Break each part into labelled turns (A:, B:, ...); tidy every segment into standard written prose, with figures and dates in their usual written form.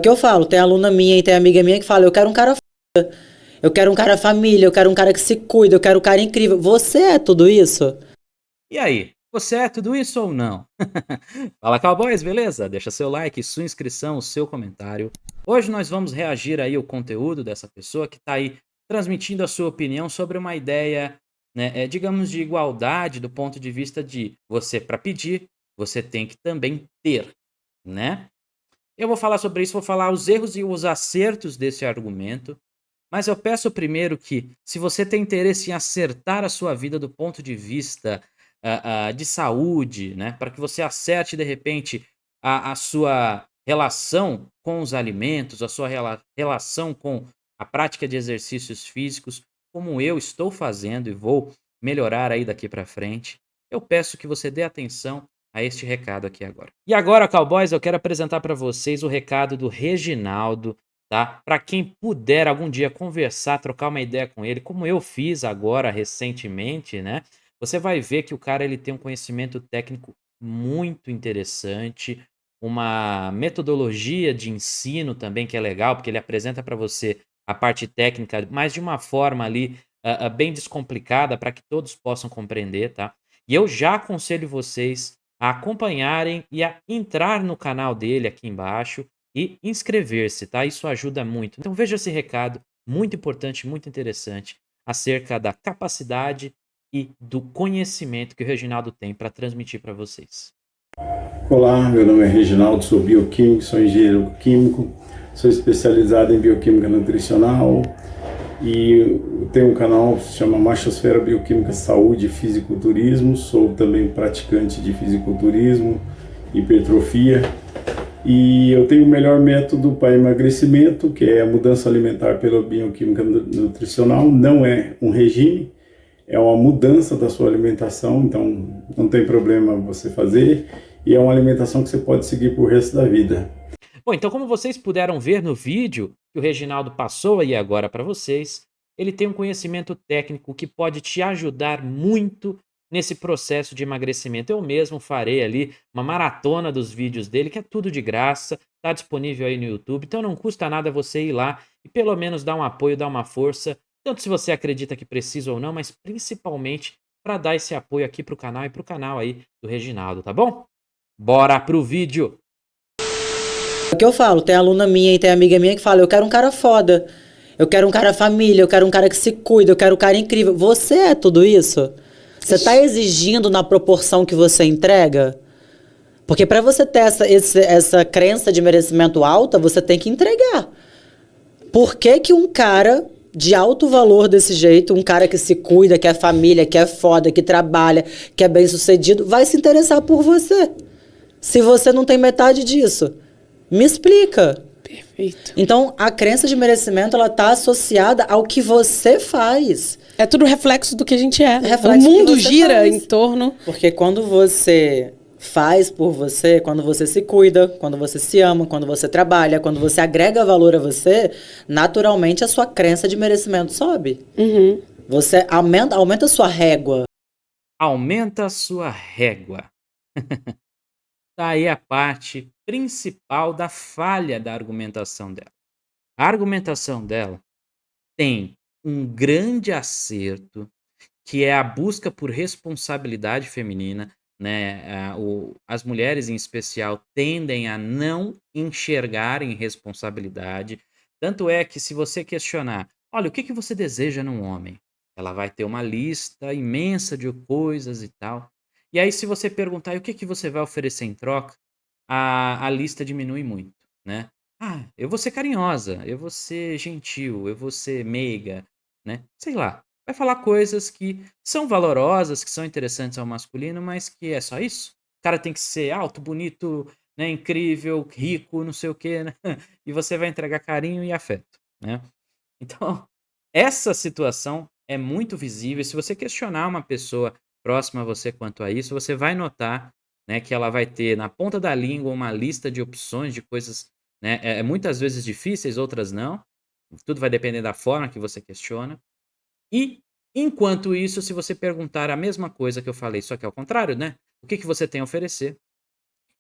A: O que eu falo, tem aluna minha e tem amiga minha que fala, eu quero um cara foda, eu quero um cara família, eu quero um cara que se cuida, eu quero um cara incrível. Você é tudo isso?
B: E aí, você é tudo isso ou não? Fala cowboys, beleza? Deixa seu like, sua inscrição, o seu comentário. Hoje nós vamos reagir aí ao conteúdo dessa pessoa que está aí transmitindo a sua opinião sobre uma ideia, né, digamos, de igualdade do ponto de vista de você para pedir, você tem que também ter, né? Eu vou falar sobre isso, vou falar os erros e os acertos desse argumento, mas eu peço primeiro que, se você tem interesse em acertar a sua vida do ponto de vista de saúde, né, para que você acerte de repente a sua relação com os alimentos, a sua relação com a prática de exercícios físicos, como eu estou fazendo e vou melhorar aí daqui para frente, eu peço que você dê atenção a este recado aqui agora. E agora, cowboys, eu quero apresentar para vocês o recado do Reginaldo, tá? Para quem puder algum dia conversar, trocar uma ideia com ele, como eu fiz agora recentemente, né? Você vai ver que o cara ele tem um conhecimento técnico muito interessante, uma metodologia de ensino também que é legal, porque ele apresenta para você a parte técnica, mas de uma forma ali bem descomplicada para que todos possam compreender, tá? E eu já aconselho vocês a acompanharem e a entrar no canal dele aqui embaixo e inscrever-se, tá? Isso ajuda muito. Então veja esse recado muito importante, muito interessante acerca da capacidade e do conhecimento que o Reginaldo tem para transmitir para vocês.
C: Olá, meu nome é Reginaldo, sou bioquímico, sou engenheiro químico, sou especializado em bioquímica nutricional e tenho um canal que se chama Machosfera Bioquímica Saúde e Fisiculturismo, sou também praticante de fisiculturismo, hipertrofia e eu tenho o melhor método para emagrecimento, que é a mudança alimentar pela bioquímica nutricional, não é um regime, é uma mudança da sua alimentação, então não tem problema você fazer, e é uma alimentação que você pode seguir pro resto da vida.
B: Bom, então como vocês puderam ver no vídeo que o Reginaldo passou aí agora para vocês, ele tem um conhecimento técnico que pode te ajudar muito nesse processo de emagrecimento. Eu mesmo farei ali uma maratona dos vídeos dele, que é tudo de graça, tá disponível aí no YouTube, então não custa nada você ir lá e pelo menos dar um apoio, dar uma força, tanto se você acredita que precisa ou não, mas principalmente para dar esse apoio aqui pro canal e pro canal aí do Reginaldo, tá bom? Bora pro vídeo!
A: O que eu falo, tem aluna minha e tem amiga minha que fala, eu quero um cara foda, eu quero um cara família, eu quero um cara que se cuida, eu quero um cara incrível. Você é tudo isso? Você tá exigindo na proporção que você entrega? Porque para você ter essa crença de merecimento alta, você tem que entregar. Por que que um cara de alto valor desse jeito, um cara que se cuida, que é família, que é foda, que trabalha, que é bem sucedido, vai se interessar por você? Se você não tem metade disso. Me explica.
D: Perfeito.
A: Então, a crença de merecimento, ela tá associada ao que você faz.
D: É tudo reflexo do que a gente é.
A: Reflexo
D: O
A: do que
D: mundo
A: você
D: gira
A: faz.
D: em torno.
A: Porque quando você faz por você, quando você se cuida, quando você se ama, quando você trabalha, quando você agrega valor a você, naturalmente a sua crença de merecimento sobe.
D: Uhum.
A: Você aumenta a sua régua.
B: Aumenta a sua régua. Tá aí a parte principal da falha da argumentação dela. A argumentação dela tem um grande acerto, que é a busca por responsabilidade feminina, né? As mulheres, em especial, tendem a não enxergarem responsabilidade. Tanto é que, se você questionar, olha, o que que você deseja num homem? Ela vai ter uma lista imensa de coisas e tal. E aí, se você perguntar, e o que que você vai oferecer em troca? A lista diminui muito, né? Ah, eu vou ser carinhosa, eu vou ser gentil, eu vou ser meiga, né? Sei lá. Vai falar coisas que são valorosas, que são interessantes ao masculino, mas que é só isso? O cara tem que ser alto, bonito, né, incrível, rico, não sei o quê, né? E você vai entregar carinho e afeto, né? Então, essa situação é muito visível. Se você questionar uma pessoa próxima a você quanto a isso, você vai notar, né, que ela vai ter na ponta da língua uma lista de opções de coisas, né, muitas vezes difíceis, outras não. Tudo vai depender da forma que você questiona. E, enquanto isso, se você perguntar a mesma coisa que eu falei, só que ao contrário, né? O que que você tem a oferecer?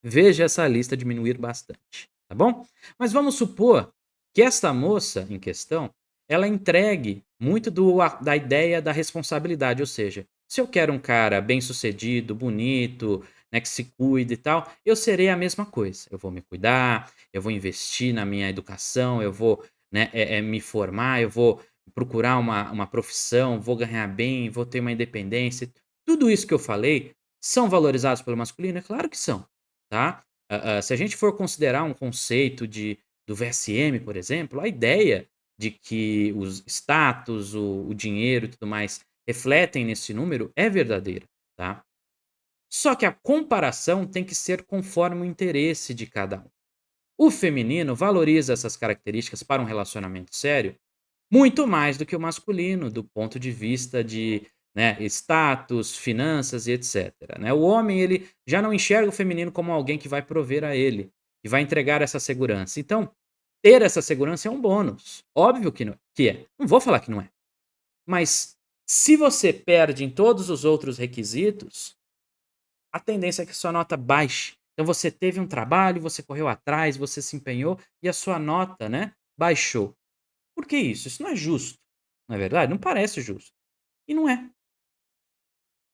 B: Veja essa lista diminuir bastante. tá bom? Mas vamos supor que esta moça em questão, ela entregue muito da ideia da responsabilidade, ou seja, se eu quero um cara bem-sucedido, bonito, né, que se cuide e tal, eu serei a mesma coisa. Eu vou me cuidar, eu vou investir na minha educação, eu vou, né, me formar, eu vou procurar uma profissão, vou ganhar bem, vou ter uma independência. Tudo isso que eu falei são valorizados pelo masculino? É claro que são, tá? Se a gente for considerar um conceito do VSM, por exemplo, a ideia de que os status, o dinheiro e tudo mais refletem nesse número é verdadeira, tá? Só que a comparação tem que ser conforme o interesse de cada um. O feminino valoriza essas características para um relacionamento sério muito mais do que o masculino, do ponto de vista de, né, status, finanças e etcétera, né. O homem, ele já não enxerga o feminino como alguém que vai prover a ele, que vai entregar essa segurança. Então, ter essa segurança é um bônus. Óbvio que é. Não vou falar que não é. Mas se você perde em todos os outros requisitos, a tendência é que sua nota baixe. Então você teve um trabalho, você correu atrás, você se empenhou e a sua nota, né, baixou. Por que isso? Isso não é justo, não é verdade? Não parece justo. E não é.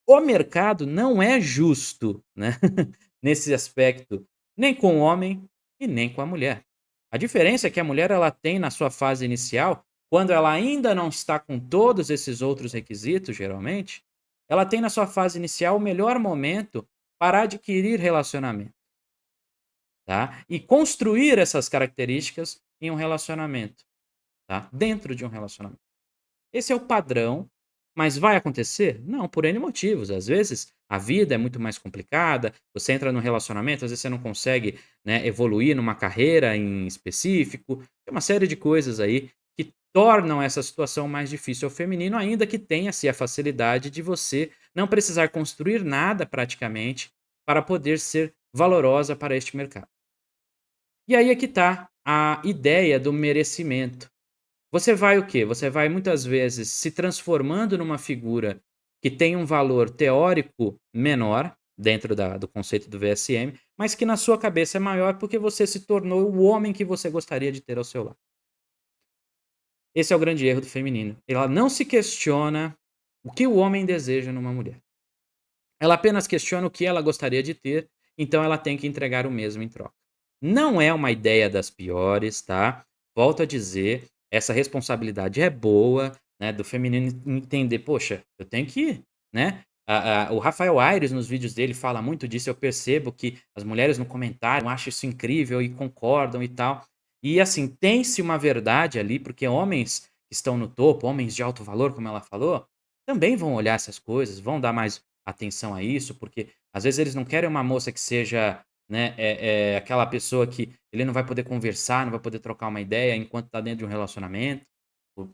B: O mercado não é justo, né, nesse aspecto, nem com o homem e nem com a mulher. A diferença é que a mulher ela tem na sua fase inicial, quando ela ainda não está com todos esses outros requisitos, geralmente, ela tem na sua fase inicial o melhor momento para adquirir relacionamento, tá? E construir essas características em um relacionamento, tá? Dentro de um relacionamento. Esse é o padrão, mas vai acontecer? Não, por N motivos. Às vezes a vida é muito mais complicada, você entra num relacionamento, às vezes você não consegue, né, evoluir numa carreira em específico, tem uma série de coisas aí que tornam essa situação mais difícil ao feminino, ainda que tenha-se a facilidade de você não precisar construir nada praticamente para poder ser valorosa para este mercado. E aí é que está a ideia do merecimento. Você vai o quê? Você vai muitas vezes se transformando numa figura que tem um valor teórico menor, dentro do conceito do VSM, mas que na sua cabeça é maior porque você se tornou o homem que você gostaria de ter ao seu lado. Esse é o grande erro do feminino. Ela não se questiona o que o homem deseja numa mulher. Ela apenas questiona o que ela gostaria de ter, então ela tem que entregar o mesmo em troca. Não é uma ideia das piores, tá? Volto a dizer, essa responsabilidade é boa, né? Do feminino entender, poxa, eu tenho que, né? O Rafael Aires, nos vídeos dele, fala muito disso. Eu percebo que as mulheres no comentário acham isso incrível e concordam e tal. E assim, tem-se uma verdade ali, porque homens que estão no topo, homens de alto valor, como ela falou, também vão olhar essas coisas, vão dar mais atenção a isso, porque às vezes eles não querem uma moça que seja, né, aquela pessoa que ele não vai poder conversar, não vai poder trocar uma ideia enquanto está dentro de um relacionamento,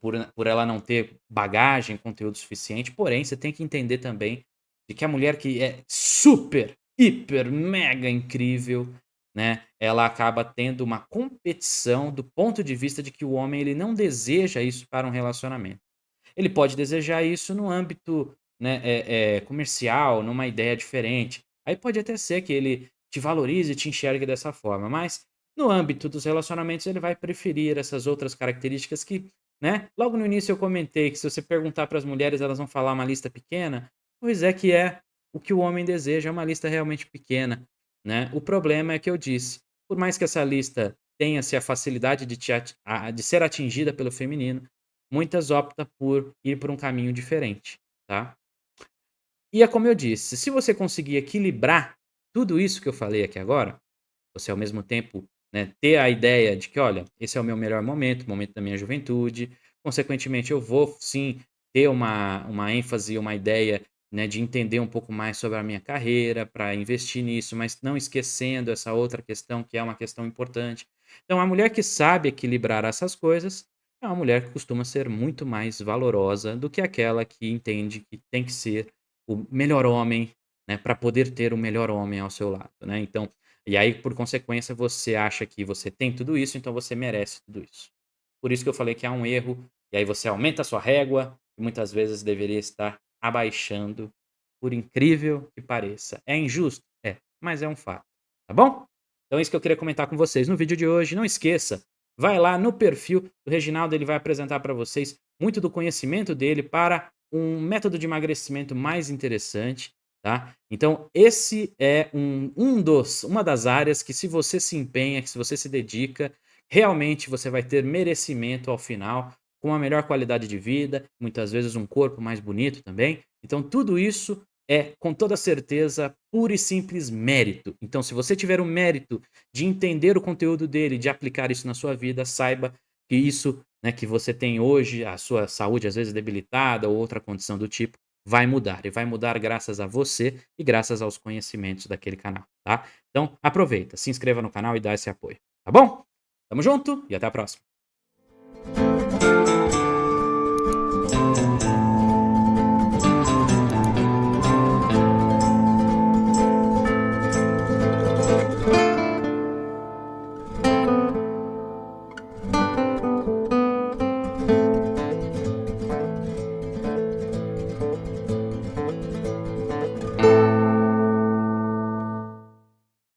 B: por ela não ter bagagem, conteúdo suficiente. Porém, você tem que entender também de que a mulher que é super, hiper, mega incrível, né, ela acaba tendo uma competição do ponto de vista de que o homem ele não deseja isso para um relacionamento. Ele pode desejar isso no âmbito, né, comercial, numa ideia diferente. Aí pode até ser que ele te valorize e te enxergue dessa forma, mas no âmbito dos relacionamentos ele vai preferir essas outras características que, né, logo no início eu comentei que se você perguntar para as mulheres elas vão falar uma lista pequena, pois é que é o que o homem deseja, é uma lista realmente pequena, né. O problema é que eu disse, por mais que essa lista tenha-se a facilidade de ser atingida pelo feminino, muitas optam por ir por um caminho diferente, tá. E é como eu disse, se você conseguir equilibrar tudo isso que eu falei aqui agora, você ao mesmo tempo, né, ter a ideia de que: "Olha, esse é o meu melhor momento, o momento da minha juventude, consequentemente eu vou sim ter uma ênfase, uma ideia, né, de entender um pouco mais sobre a minha carreira, para investir nisso, mas não esquecendo essa outra questão que é uma questão importante". Então a mulher que sabe equilibrar essas coisas, é uma mulher que costuma ser muito mais valorosa do que aquela que entende que tem que ser o melhor homem, né, para poder ter o melhor homem ao seu lado, né. Então e aí, por consequência, você acha que você tem tudo isso, então você merece tudo isso. Por isso que eu falei que há um erro, e aí você aumenta a sua régua, e muitas vezes deveria estar abaixando, por incrível que pareça. É injusto? É, mas é um fato, tá bom? Então é isso que eu queria comentar com vocês no vídeo de hoje. Não esqueça, vai lá no perfil do Reginaldo, ele vai apresentar para vocês muito do conhecimento dele para um método de emagrecimento mais interessante, tá? Então esse é uma das áreas que, se você se empenha, que se você se dedica, realmente você vai ter merecimento ao final, com uma melhor qualidade de vida, muitas vezes um corpo mais bonito também. Então tudo isso é, com toda certeza, puro e simples mérito. Então, se você tiver o mérito de entender o conteúdo dele, de aplicar isso na sua vida, saiba que isso, né, que você tem hoje, a sua saúde às vezes debilitada ou outra condição do tipo, vai mudar. E vai mudar graças a você e graças aos conhecimentos daquele canal, tá? Então, aproveita, se inscreva no canal e dá esse apoio, tá bom? Tamo junto e até a próxima.